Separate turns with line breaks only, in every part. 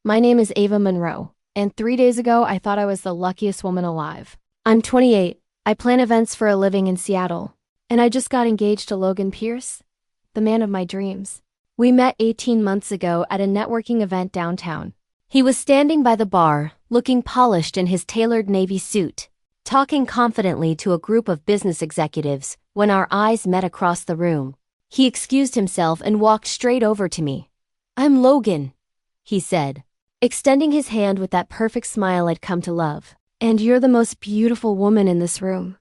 My name is Ava Monroe, and 3 days ago I thought I was the luckiest woman alive. I'm 28, I plan events for a living in Seattle, and I just got engaged to Logan Pierce, the man of my dreams. We met 18 months ago at a networking event downtown. He was standing by the bar, looking polished in his tailored navy suit, talking confidently to a group of business executives when our eyes met across the room. He excused himself and walked straight over to me. "I'm Logan," he said, extending his hand with that perfect smile I'd come to love. "And you're the most beautiful woman in this room."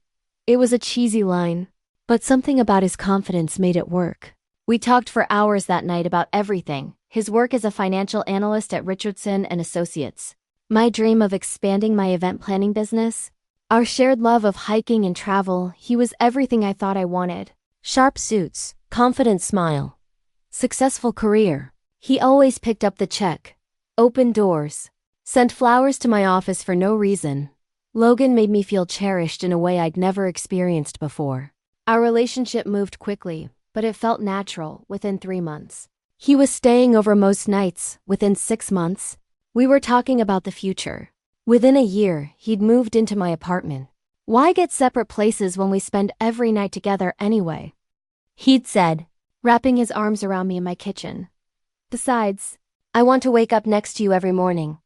It was a cheesy line, but something about his confidence made it work. We talked for hours that night about everything: his work as a financial analyst at Richardson and Associates, my dream of expanding my event planning business, our shared love of hiking and travel. He was everything I thought I wanted. Sharp suits, confident smile, successful career. He always picked up the check, opened doors, sent flowers to my office for no reason. Logan made me feel cherished in a way I'd never experienced before. Our relationship moved quickly, but it felt natural within 3 months. He was staying over most nights. Within 6 months, we were talking about the future. Within a year, he'd moved into my apartment. "Why get separate places when we spend every night together anyway?" he'd said, wrapping his arms around me in my kitchen. "Besides, I want to wake up next to you every morning."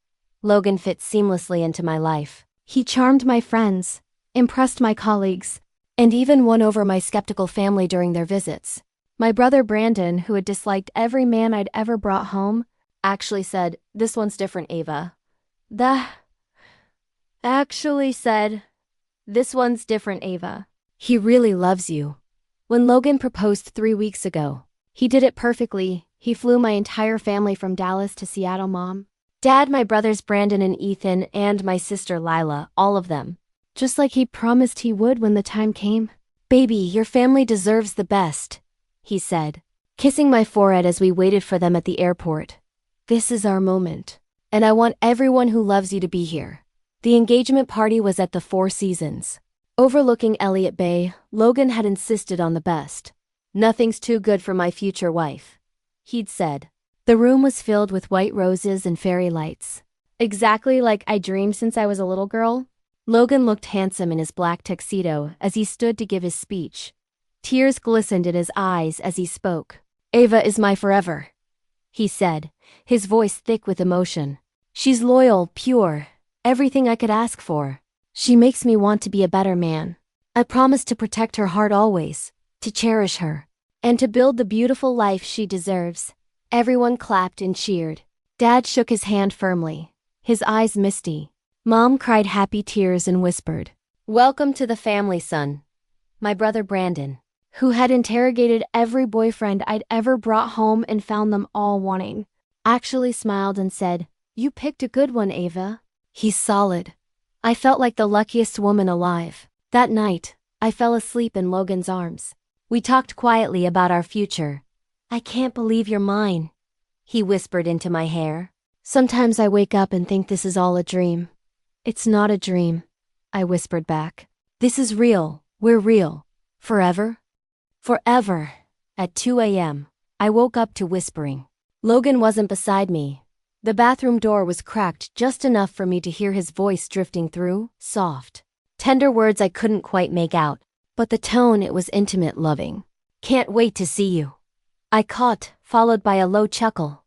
Logan fit seamlessly into my life. He charmed my friends, impressed my colleagues, and even won over my skeptical family during their visits. My brother Brandon, who had disliked every man I'd ever brought home, actually said, "This one's different, Ava." This one's different, Ava. He really loves you. When Logan proposed 3 weeks ago, he did it perfectly. He flew my entire family from Dallas to Seattle. Mom, Dad, my brothers Brandon and Ethan, and my sister Lila, all of them. Just like he promised he would when the time came. "Baby, your family deserves the best," he said, kissing my forehead as we waited for them at the airport. "This is our moment, and I want everyone who loves you to be here." The engagement party was at the Four Seasons, overlooking Elliott Bay. Logan had insisted on the best. "Nothing's too good for my future wife," he'd said. The room was filled with white roses and fairy lights, exactly like I dreamed since I was a little girl. Logan looked handsome in his black tuxedo as he stood to give his speech. Tears glistened in his eyes as he spoke. "Ava is my forever," he said, his voice thick with emotion. "She's loyal, pure, everything I could ask for. She makes me want to be a better man. I promise to protect her heart always, to cherish her, and to build the beautiful life she deserves." Everyone clapped and cheered. Dad shook his hand firmly, his eyes misty. Mom cried happy tears and whispered, "Welcome to the family, son." My brother Brandon, who had interrogated every boyfriend I'd ever brought home and found them all wanting, actually smiled and said, "You picked a good one, Ava. He's solid." I felt like the luckiest woman alive. That night, I fell asleep in Logan's arms. We talked quietly about our future. "I can't believe you're mine," he whispered into my hair. "Sometimes I wake up and think this is all a dream." "It's not a dream," I whispered back. "This is real. We're real. Forever?" Forever. At 2 a.m., I woke up to whispering. Logan wasn't beside me. The bathroom door was cracked just enough for me to hear his voice drifting through, soft. Tender words I couldn't quite make out, but the tone, it was intimate, loving. "Can't wait to see you," I caught, followed by a low chuckle.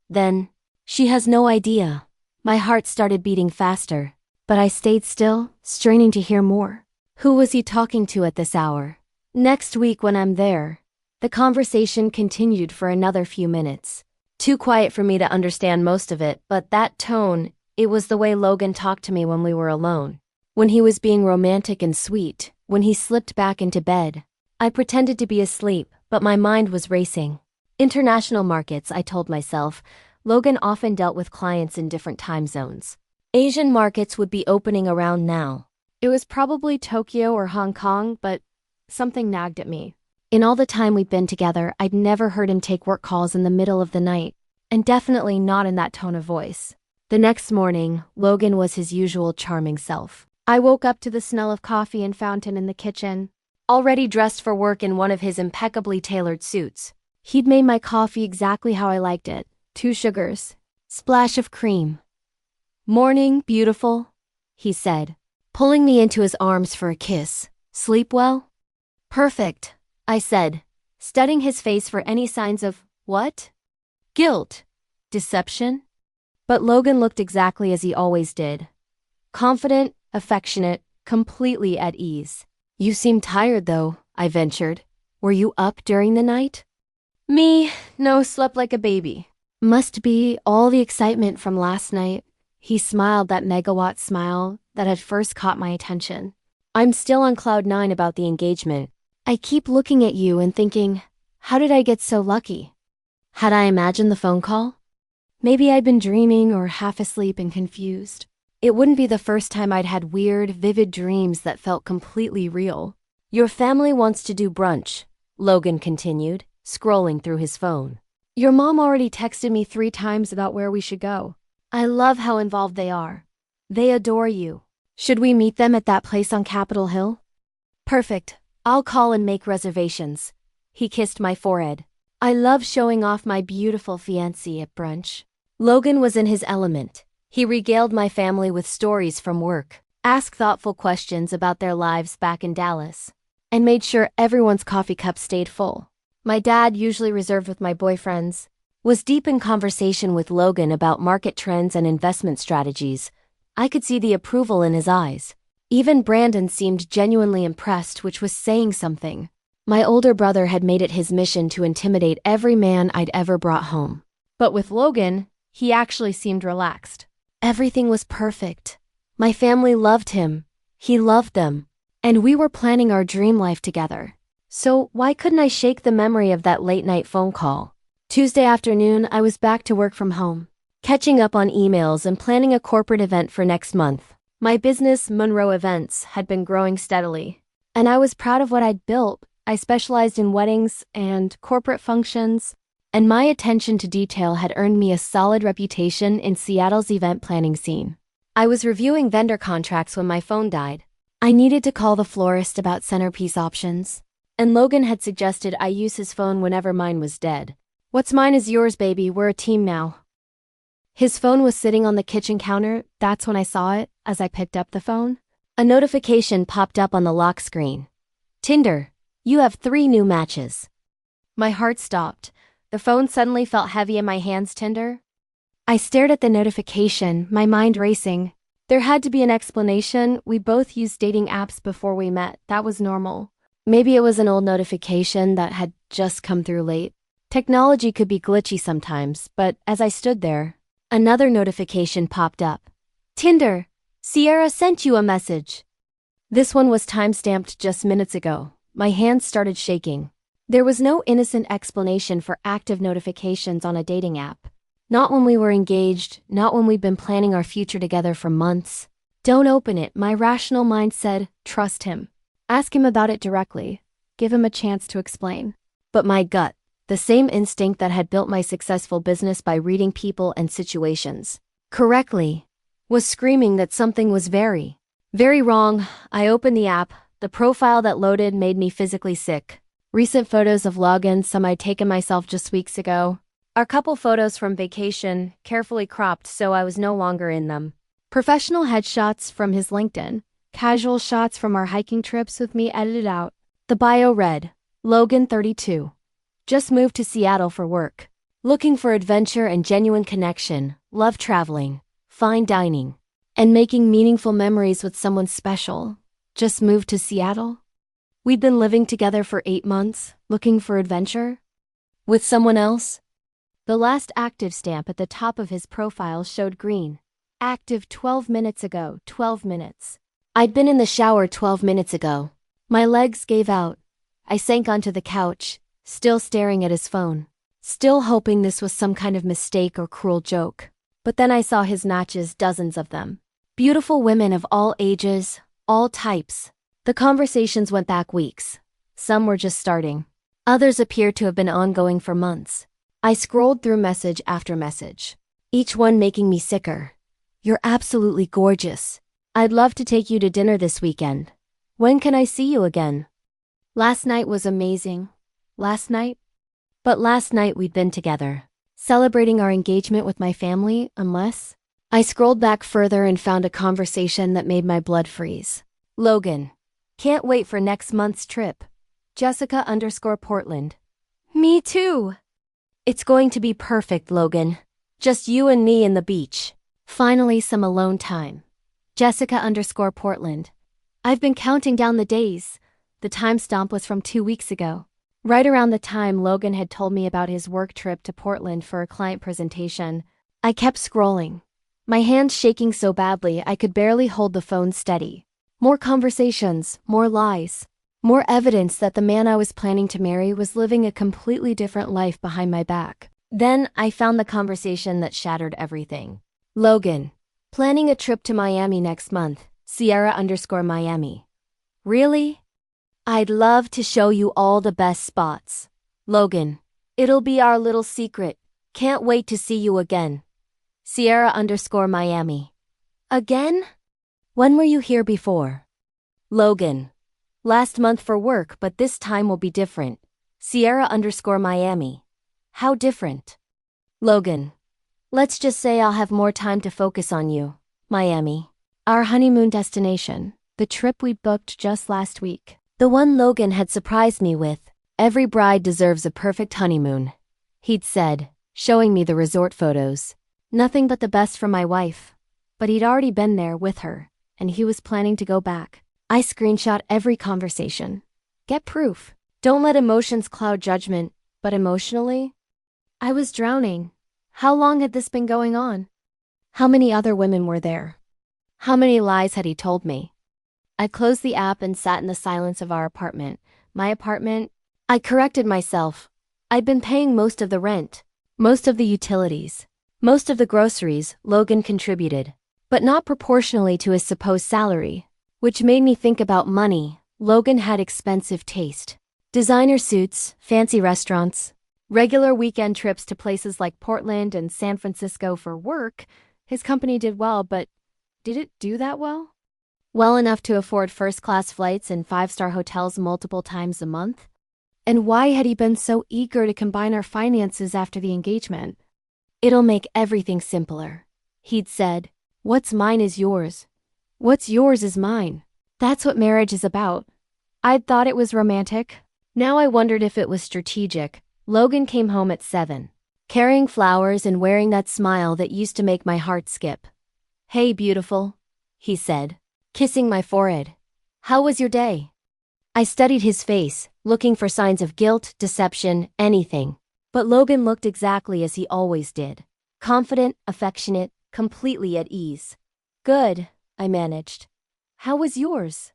Then, "She has no idea." My heart started beating faster, but I stayed still, straining to hear more. Who was he talking to at this hour? "Next week when I'm there." The conversation continued for another few minutes. Too quiet for me to understand most of it, but that tone, it was the way Logan talked to me when we were alone. When he was being romantic and sweet, when he slipped back into bed. I pretended to be asleep, but my mind was racing. International markets, I told myself. Logan often dealt with clients in different time zones. Asian markets would be opening around now. It was probably Tokyo or Hong Kong, but something nagged at me. In all the time we'd been together, I'd never heard him take work calls in the middle of the night, and definitely not in that tone of voice. The next morning, Logan was his usual charming self. I woke up to the smell of coffee and fountain in the kitchen. Already dressed for work in one of his impeccably tailored suits. He'd made my coffee exactly how I liked it. 2 sugars, Splash of cream. Morning, beautiful, he said, pulling me into his arms for a kiss. Sleep well? Perfect, I said, studying his face for any signs of, what? Guilt? Deception? But Logan looked exactly as he always did. Confident, affectionate, completely at ease. You seem tired though, I ventured. Were you up during the night? Me, no, slept like a baby. Must be all the excitement from last night. He smiled that megawatt smile that had first caught my attention. I'm still on cloud 9 about the engagement. I keep looking at you and thinking, how did I get so lucky? Had I imagined the phone call? Maybe I'd been dreaming or half asleep and confused. It wouldn't be the first time I'd had weird, vivid dreams that felt completely real. Your family wants to do brunch, Logan continued, scrolling through his phone. Your mom already texted me 3 times about where we should go. I love how involved they are. They adore you. Should we meet them at that place on Capitol Hill? Perfect. I'll call and make reservations. He kissed my forehead. I love showing off my beautiful fiancé at brunch. Logan was in his element. He regaled my family with stories from work, asked thoughtful questions about their lives back in Dallas, and made sure everyone's coffee cup stayed full. My dad, usually reserved with my boyfriends, was deep in conversation with Logan about market trends and investment strategies. I could see the approval in his eyes. Even Brandon seemed genuinely impressed, which was saying something. My older brother had made it his mission to intimidate every man I'd ever brought home. But with Logan, he actually seemed relaxed. Everything was perfect. My family loved him. He loved them. And we were planning our dream life together. So why couldn't I shake the memory of that late-night phone call? Tuesday afternoon, I was back to work from home, catching up on emails and planning a corporate event for next month. My business, Monroe Events, had been growing steadily, and I was proud of what I'd built. I specialized in weddings and corporate functions, and my attention to detail had earned me a solid reputation in Seattle's event planning scene. I was reviewing vendor contracts when my phone died. I needed to call the florist about centerpiece options, and Logan had suggested I use his phone whenever mine was dead. What's mine is yours, baby. We're a team now. His phone was sitting on the kitchen counter. That's when I saw it, as I picked up the phone. A notification popped up on the lock screen. Tinder. You have 3 new matches. My heart stopped. The phone suddenly felt heavy in my hands. Tinder? I stared at the notification, my mind racing. There had to be an explanation. We both used dating apps before we met. That was normal. Maybe it was an old notification that had just come through late. Technology could be glitchy sometimes, but as I stood there, another notification popped up. Tinder. Sierra sent you a message. This one was time-stamped just minutes ago. My hands started shaking. There was no innocent explanation for active notifications on a dating app. Not when we were engaged, not when we'd been planning our future together for months. Don't open it, my rational mind said. Trust him. Ask him about it directly. Give him a chance to explain. But my gut, the same instinct that had built my successful business by reading people and situations correctly, was screaming that something was very, very wrong. I opened the app. The profile that loaded made me physically sick. Recent photos of logins, some I'd taken myself just weeks ago. Our couple photos from vacation, carefully cropped so I was no longer in them. Professional headshots from his LinkedIn. Casual shots from our hiking trips with me edited out. The bio read, Logan 32. Just moved to Seattle for work. Looking for adventure and genuine connection. Love traveling, fine dining, and making meaningful memories with someone special. Just moved to Seattle? We'd been living together for 8 months, looking for adventure? With someone else? The last active stamp at the top of his profile showed green. Active 12 minutes ago, 12 minutes. I'd been in the shower 12 minutes ago. My legs gave out. I sank onto the couch, still staring at his phone, still hoping this was some kind of mistake or cruel joke. But then I saw his matches, dozens of them. Beautiful women of all ages, all types. The conversations went back weeks. Some were just starting. Others appeared to have been ongoing for months. I scrolled through message after message, each one making me sicker. You're absolutely gorgeous. I'd love to take you to dinner this weekend. When can I see you again? Last night was amazing. Last night? But last night we'd been together. Celebrating our engagement with my family, unless... I scrolled back further and found a conversation that made my blood freeze. Logan. Can't wait for next month's trip. Jessica_Portland. Me too. It's going to be perfect, Logan. Just you and me in the beach. Finally some alone time. Jessica_Portland. I've been counting down the days. The timestamp was from 2 weeks ago. Right around the time Logan had told me about his work trip to Portland for a client presentation. I kept scrolling. My hands shaking so badly I could barely hold the phone steady. More conversations, more lies. More evidence that the man I was planning to marry was living a completely different life behind my back. Then I found the conversation that shattered everything. Logan. Planning a trip to Miami next month. Sierra_Miami. Really? I'd love to show you all the best spots. Logan. It'll be our little secret. Can't wait to see you again. Sierra_Miami. Again? When were you here before? Logan. Last month for work, but this time will be different. Sierra_Miami. How different? Logan. Let's just say I'll have more time to focus on you. Miami. Our honeymoon destination. The trip we booked just last week. The one Logan had surprised me with. Every bride deserves a perfect honeymoon. He'd said, showing me the resort photos. Nothing but the best for my wife. But he'd already been there with her, and he was planning to go back. I screenshot every conversation. Get proof. Don't let emotions cloud judgment, but emotionally? I was drowning. How long had this been going on? How many other women were there? How many lies had he told me? I closed the app and sat in the silence of our apartment. My apartment? I corrected myself. I'd been paying most of the rent, most of the utilities, most of the groceries Logan contributed, but not proportionally to his supposed salary, which made me think about money. Logan had expensive taste. Designer suits, fancy restaurants, regular weekend trips to places like Portland and San Francisco for work. His company did well, but did it do that well? Well enough to afford first-class flights and 5-star hotels multiple times a month? And why had he been so eager to combine our finances after the engagement? It'll make everything simpler. He'd said, what's mine is yours. What's yours is mine. That's what marriage is about. I'd thought it was romantic. Now I wondered if it was strategic. Logan came home at 7, carrying flowers and wearing that smile that used to make my heart skip. Hey, beautiful, he said, kissing my forehead. How was your day? I studied his face, looking for signs of guilt, deception, anything. But Logan looked exactly as he always did. Confident, affectionate, completely at ease. Good, I managed. How was yours?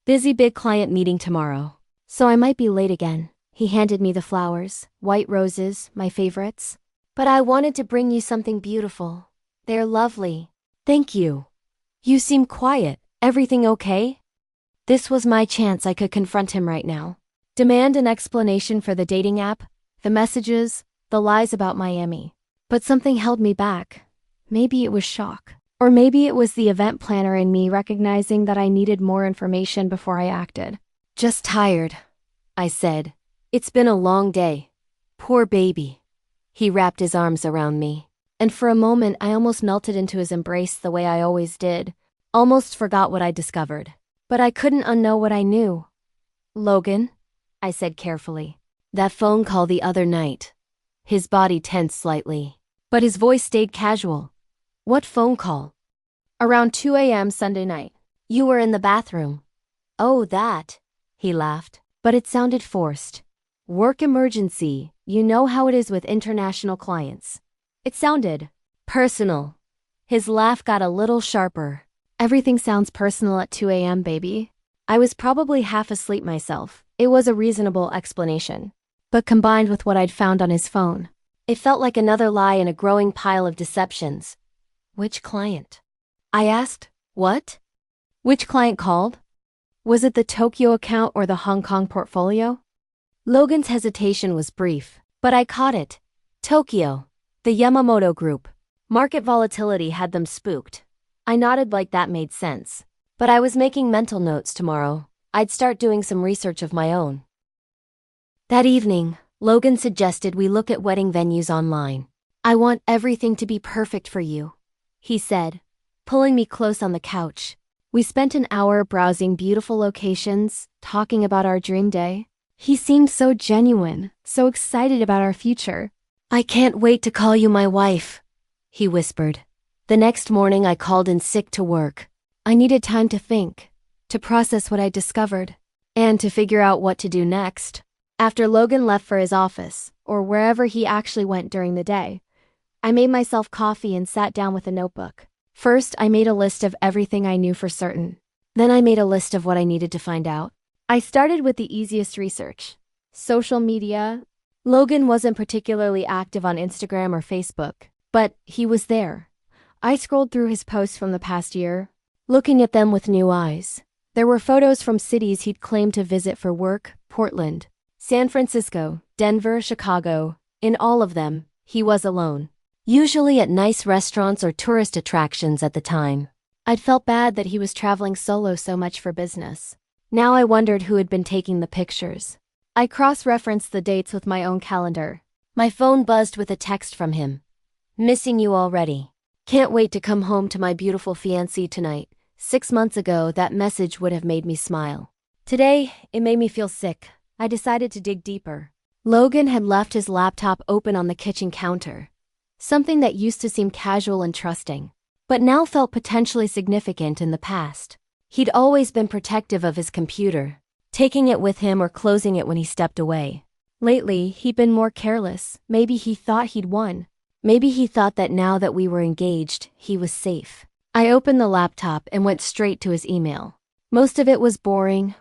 Busy big client meeting tomorrow. So I might be late again. He handed me the flowers, white roses, my favorites. But I wanted to bring you something beautiful. They're lovely. Thank you. You seem quiet. Everything okay? This was my chance. I could confront him right now. Demand an explanation for the dating app, the messages, the lies about Miami. But something held me back. Maybe it was shock. Or maybe it was the event planner in me recognizing that I needed more information before I acted. Just tired, I said. It's been a long day. Poor baby. He wrapped his arms around me. And for a moment I almost melted into his embrace the way I always did. Almost forgot what I discovered. But I couldn't unknow what I knew. Logan, I said carefully. That phone call the other night. His body tensed slightly. But his voice stayed casual. What phone call? Around 2 a.m. Sunday night. You were in the bathroom. Oh, that. He laughed. But it sounded forced. Work emergency. You know how it is with international clients. It sounded personal. His laugh got a little sharper. Everything sounds personal at 2 a.m., baby. I was probably half asleep myself. It was a reasonable explanation. But combined with what I'd found on his phone, it felt like another lie in a growing pile of deceptions. Which client? I asked. What? Which client called? Was it the Tokyo account or the Hong Kong portfolio? Logan's hesitation was brief, but I caught it. Tokyo. The Yamamoto Group. Market volatility had them spooked. I nodded like that made sense. But I was making mental notes tomorrow. I'd start doing some research of my own. That evening, Logan suggested we look at wedding venues online. I want everything to be perfect for you, he said, pulling me close on the couch. We spent an hour browsing beautiful locations, talking about our dream day. He seemed so genuine, so excited about our future. I can't wait to call you my wife, he whispered. The next morning I called in sick to work. I needed time to think, to process what I discovered, and to figure out what to do next. After Logan left for his office, or wherever he actually went during the day, I made myself coffee and sat down with a notebook. First, I made a list of everything I knew for certain. Then I made a list of what I needed to find out. I started with the easiest research. Social media. Logan wasn't particularly active on Instagram or Facebook, but he was there. I scrolled through his posts from the past year, looking at them with new eyes. There were photos from cities he'd claimed to visit for work: Portland, San Francisco, Denver, Chicago. In all of them, he was alone. Usually at nice restaurants or tourist attractions at the time. I'd felt bad that he was traveling solo so much for business. Now I wondered who had been taking the pictures. I cross-referenced the dates with my own calendar. My phone buzzed with a text from him. Missing you already. Can't wait to come home to my beautiful fiancée tonight. 6 months ago, that message would have made me smile. Today, it made me feel sick. I decided to dig deeper. Logan had left his laptop open on the kitchen counter. Something that used to seem casual and trusting, but now felt potentially significant in the past. He'd always been protective of his computer, taking it with him or closing it when he stepped away. Lately, he'd been more careless. Maybe he thought he'd won. Maybe he thought that now that we were engaged, he was safe. I opened the laptop and went straight to his email. Most of it was boring.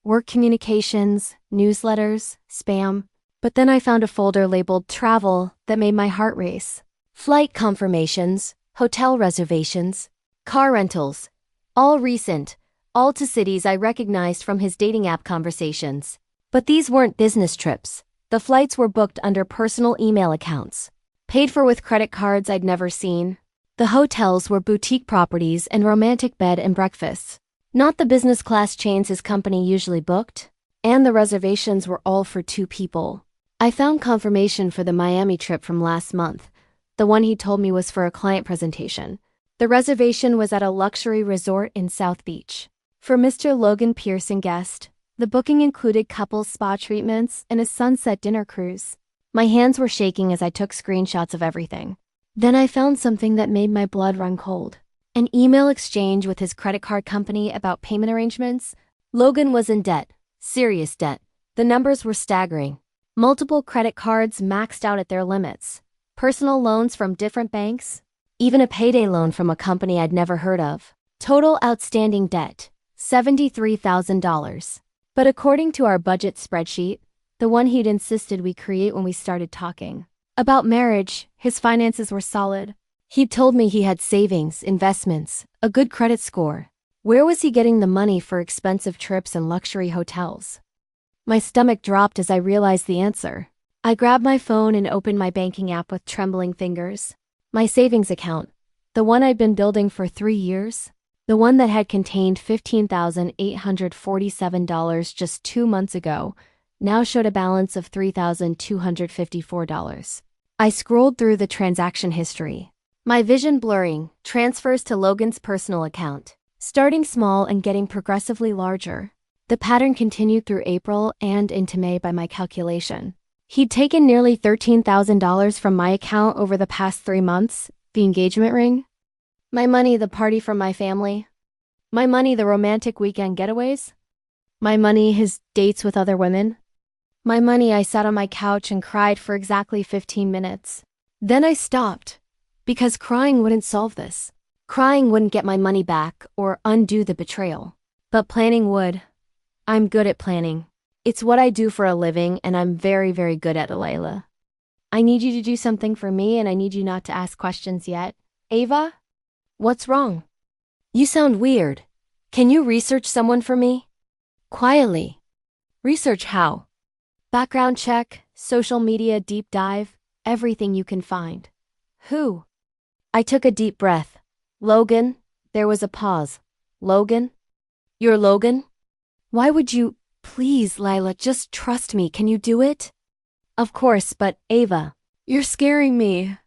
Work communications, newsletters, spam. But then I found a folder labeled Travel that made my heart race. Flight confirmations, hotel reservations, car rentals. All recent, all to cities I recognized from his dating app conversations. But these weren't business trips. The flights were booked under personal email accounts, paid for with credit cards I'd never seen. The hotels were boutique properties and romantic bed and breakfasts, not the business class chains his company usually booked. And the reservations were all for 2 people. I found confirmation for the Miami trip from last month. The one he told me was for a client presentation. The reservation was at a luxury resort in South Beach. For Mr. Logan Pearson guest, the booking included couples spa treatments and a sunset dinner cruise. My hands were shaking as I took screenshots of everything. Then I found something that made my blood run cold. An email exchange with his credit card company about payment arrangements. Logan was in debt. Serious debt. The numbers were staggering. Multiple credit cards maxed out at their limits. Personal loans from different banks. Even a payday loan from a company I'd never heard of. Total outstanding debt, $73,000. But according to our budget spreadsheet, the one he'd insisted we create when we started talking about marriage, his finances were solid. He'd told me he had savings, investments, a good credit score. Where was he getting the money for expensive trips and luxury hotels? My stomach dropped as I realized the answer. I grabbed my phone and opened my banking app with trembling fingers. My savings account, the one I'd been building for 3 years, the one that had contained $15,847 just 2 months ago, now showed a balance of $3,254. I scrolled through the transaction history. My vision blurring, transfers to Logan's personal account, starting small and getting progressively larger. The pattern continued through April and into May by my calculation. He'd taken nearly $13,000 from my account over the past 3 months, the engagement ring, my money, the party from my family, my money, the romantic weekend getaways, my money, his dates with other women, my money. I sat on my couch and cried for exactly 15 minutes. Then I stopped, because crying wouldn't solve this. Crying wouldn't get my money back or undo the betrayal. But planning would. I'm good at planning. It's what I do for a living, and I'm very, very good at it, Layla. I need you to do something for me, and I need you not to ask questions yet. Ava? What's wrong? You sound weird. Can you research someone for me? Quietly. Research how? Background check, social media deep dive, everything you can find. Who? I took a deep breath. Logan? There was a pause. Logan? You're Logan? Why would you? Please, Lila, just trust me. Can you do it? Of course, but Ava, you're scaring me.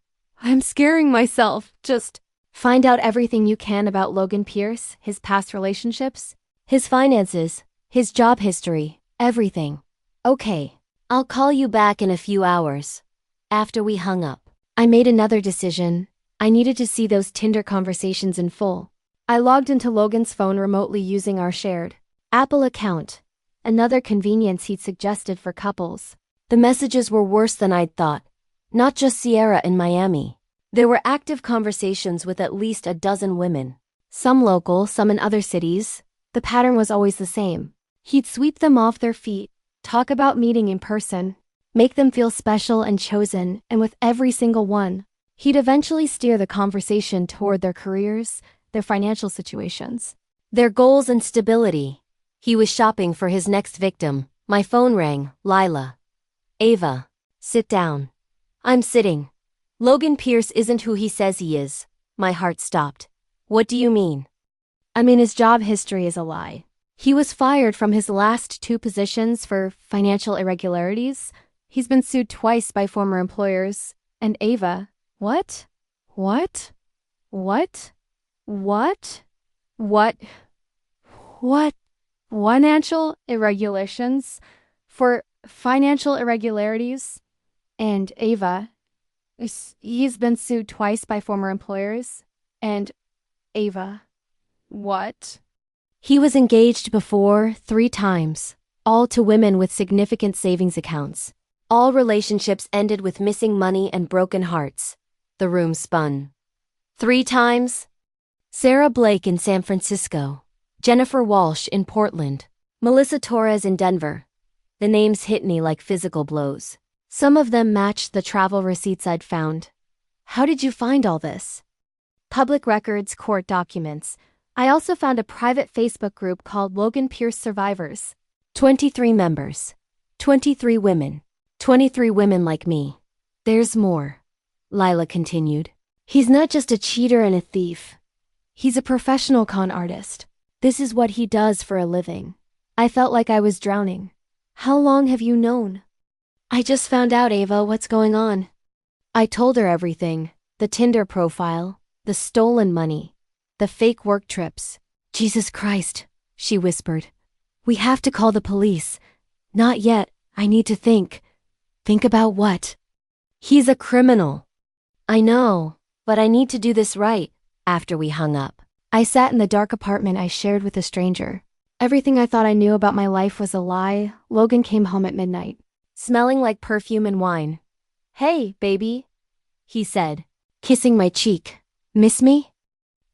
I'm scaring myself. Just find out everything you can about Logan Pierce, his past relationships, his finances, his job history, everything. Okay, I'll call you back in a few hours. After we hung up, I made another decision. I needed to see those Tinder conversations in full. I logged into Logan's phone remotely using our shared Apple account, another convenience he'd suggested for couples. The messages were worse than I'd thought. Not just Sierra in Miami. There were active conversations with at least a dozen women. Some local, some in other cities. The pattern was always the same. He'd sweep them off their feet, talk about meeting in person, make them feel special and chosen, and with every single one, he'd eventually steer the conversation toward their careers, their financial situations, their goals and stability. He was shopping for his next victim. My phone rang. Lila. Ava. Sit down. I'm sitting. Logan Pierce isn't who he says he is. My heart stopped. What do you mean? I mean, his job history is a lie. He was fired from his last 2 positions for financial irregularities. He's been sued twice by former employers. And Ava. What? What? What? What? What? What? Financial irregulations? For financial irregularities? And Ava. He's been sued twice by former employers. And Ava. What? He was engaged before 3 times, all to women with significant savings accounts. All relationships ended with missing money and broken hearts. The room spun. 3 times? Sarah Blake in San Francisco, Jennifer Walsh in Portland, Melissa Torres in Denver. The names hit me like physical blows. Some of them matched the travel receipts I'd found. How did you find all this? Public records, court documents. I also found a private Facebook group called Logan Pierce Survivors. 23 members. 23 women. 23 women like me. There's more, Lila continued. He's not just a cheater and a thief. He's a professional con artist. This is what he does for a living. I felt like I was drowning. How long have you known? I just found out, Ava, what's going on. I told her everything. The Tinder profile, the stolen money, the fake work trips. Jesus Christ, she whispered. We have to call the police. Not yet. I need to think. Think about what? He's a criminal. I know, but I need to do this right. After we hung up, I sat in the dark apartment I shared with a stranger. Everything I thought I knew about my life was a lie. Logan came home at midnight, smelling like perfume and wine. Hey, baby, he said, kissing my cheek. Miss me?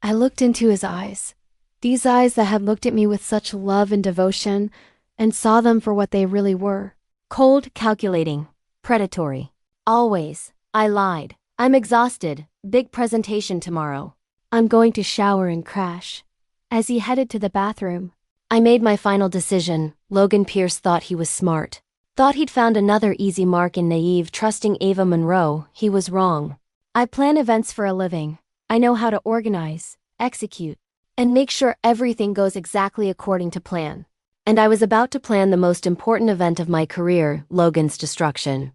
I looked into his eyes. These eyes that had looked at me with such love and devotion, and saw them for what they really were. Cold, calculating, predatory. Always. I lied. I'm exhausted. Big presentation tomorrow. I'm going to shower and crash. As he headed to the bathroom, I made my final decision. Logan Pierce thought he was smart. Thought he'd found another easy mark in naive, trusting Ava Monroe. He was wrong. I plan events for a living. I know how to organize, execute, and make sure everything goes exactly according to plan. And I was about to plan the most important event of my career, Logan's destruction.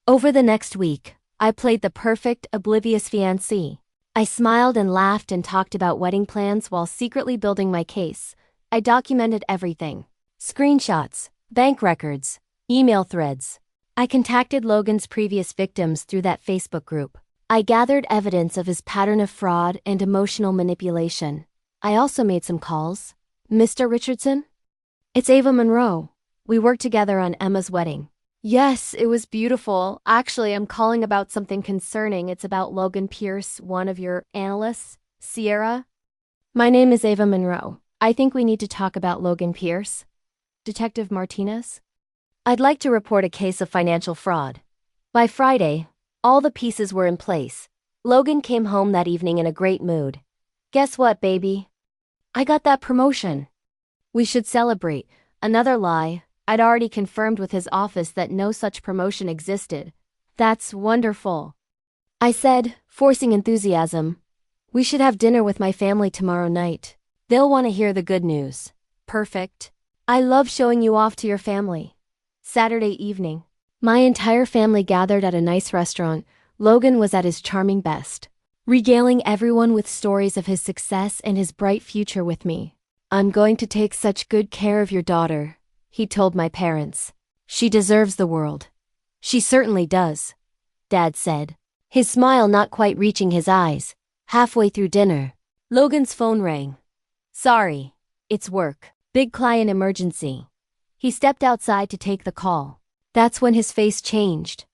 Over the next week, I played the perfect, oblivious fiancée. I smiled and laughed and talked about wedding plans while secretly building my case. I documented everything. Screenshots, bank records, email threads. I contacted Logan's previous victims through that Facebook group. I gathered evidence of his pattern of fraud and emotional manipulation. I also made some calls. Mr. Richardson? It's Ava Monroe. We worked together on Emma's wedding. Yes, it was beautiful. Actually, I'm calling about something concerning. It's about Logan Pierce, one of your analysts, Sierra. My name is Ava Monroe. I think we need to talk about Logan Pierce. Detective Martinez? I'd like to report a case of financial fraud. By Friday, all the pieces were in place. Logan came home that evening in a great mood. Guess what, baby? I got that promotion. We should celebrate. Another lie. I'd already confirmed with his office that no such promotion existed. That's wonderful, I said, forcing enthusiasm. We should have dinner with my family tomorrow night. They'll want to hear the good news. Perfect. I love showing you off to your family. Saturday evening, my entire family gathered at a nice restaurant. Logan was at his charming best, regaling everyone with stories of his success and his bright future with me. "I'm going to take such good care of your daughter," he told my parents. "She deserves the world." "She certainly does," Dad said, his smile not quite reaching his eyes. Halfway through dinner, Logan's phone rang. "Sorry, it's work. Big client emergency." He stepped outside to take the call. That's when his face changed.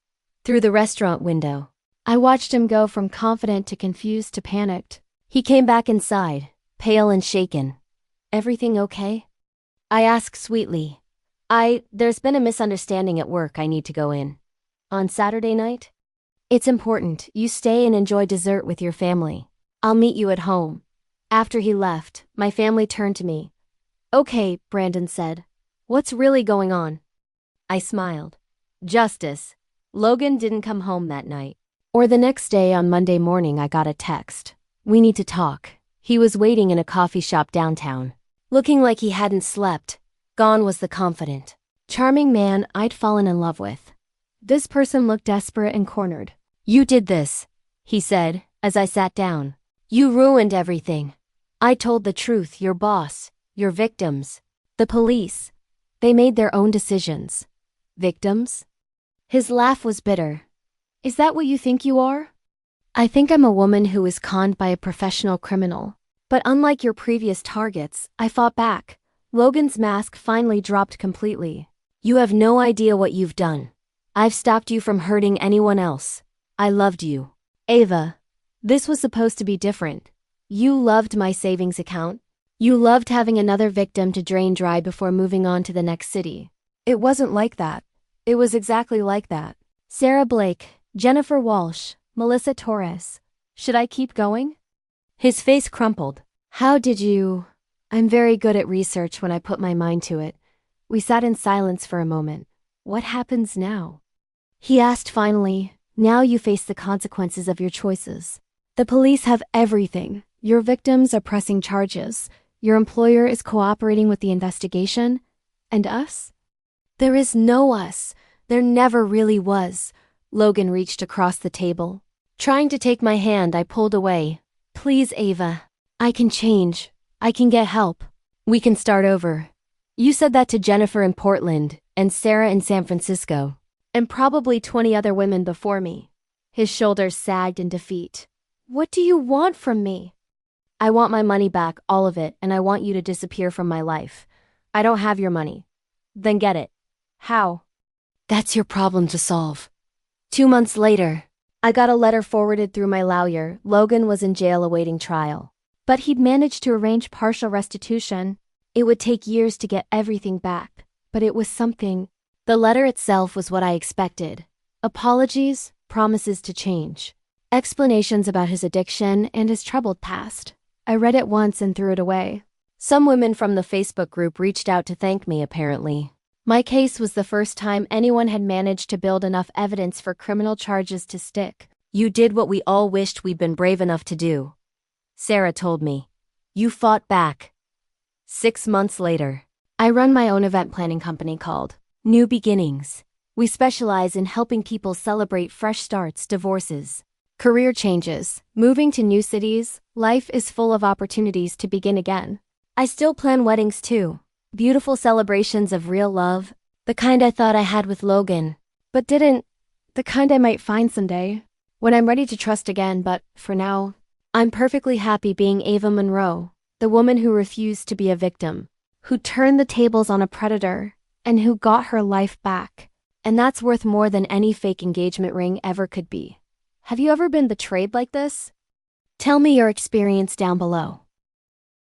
Through the restaurant window, I watched him go from confident to confused to panicked. He came back inside, pale and shaken. "Everything okay?" I asked sweetly. There's been a misunderstanding at work. I need to go in." "On Saturday night?" "It's important. You stay and enjoy dessert with your family. I'll meet you at home." After he left, my family turned to me. "Okay," Brandon said. "What's really going on?" I smiled. "Justice. Logan didn't come home that night." Or the next day on Monday morning I got a text. "We need to talk." He was waiting in a coffee shop downtown, looking like he hadn't slept. Gone was the confident, charming man I'd fallen in love with. This person looked desperate and cornered. "You did this," he said, as I sat down. "You ruined everything." I told the truth. "Your boss, your victims, the police. They made their own decisions." "Victims?" His laugh was bitter. "Is that what you think you are?" "I think I'm a woman who was conned by a professional criminal. But unlike your previous targets, I fought back." Logan's mask finally dropped completely. "You have no idea what you've done. I've stopped you from hurting anyone else. I loved you. Ava, this was supposed to be different. You loved my savings account. You loved having another victim to drain dry before moving on to the next city." "It wasn't like that." "It was exactly like that. Sarah Blake, Jennifer Walsh, Melissa Torres. Should I keep going?" His face crumpled. "How did you—" "I'm very good at research when I put my mind to it." We sat in silence for a moment. "What happens now?" He asked finally. "Now you face the consequences of your choices. The police have everything. Your victims are pressing charges. Your employer is cooperating with the investigation. And us? There is no us. There never really was." Logan reached across the table. Trying to take my hand, I pulled away. "Please, Ava. I can change. I can get help. We can start over. You said that to Jennifer in Portland, and Sarah in San Francisco, and probably 20 other women before me." His shoulders sagged in defeat. "What do you want from me?" "I want my money back, all of it, and I want you to disappear from my life." "I don't have your money." "Then get it." "How?" "That's your problem to solve." 2 months later, I got a letter forwarded through my lawyer. Logan was in jail awaiting trial. But he'd managed to arrange partial restitution. It would take years to get everything back, but it was something. The letter itself was what I expected. Apologies, promises to change, explanations about his addiction and his troubled past. I read it once and threw it away. Some women from the Facebook group reached out to thank me, apparently. My case was the first time anyone had managed to build enough evidence for criminal charges to stick. "You did what we all wished we'd been brave enough to do," Sarah told me. "You fought back." 6 months later, I run my own event planning company called New Beginnings. We specialize in helping people celebrate fresh starts, divorces, career changes, moving to new cities. Life is full of opportunities to begin again. I still plan weddings too. Beautiful celebrations of real love, the kind I thought I had with Logan, but didn't, the kind I might find someday, when I'm ready to trust again. But for now, I'm perfectly happy being Ava Monroe, the woman who refused to be a victim, who turned the tables on a predator, and who got her life back. And that's worth more than any fake engagement ring ever could be. Have you ever been betrayed like this? Tell me your experience down below.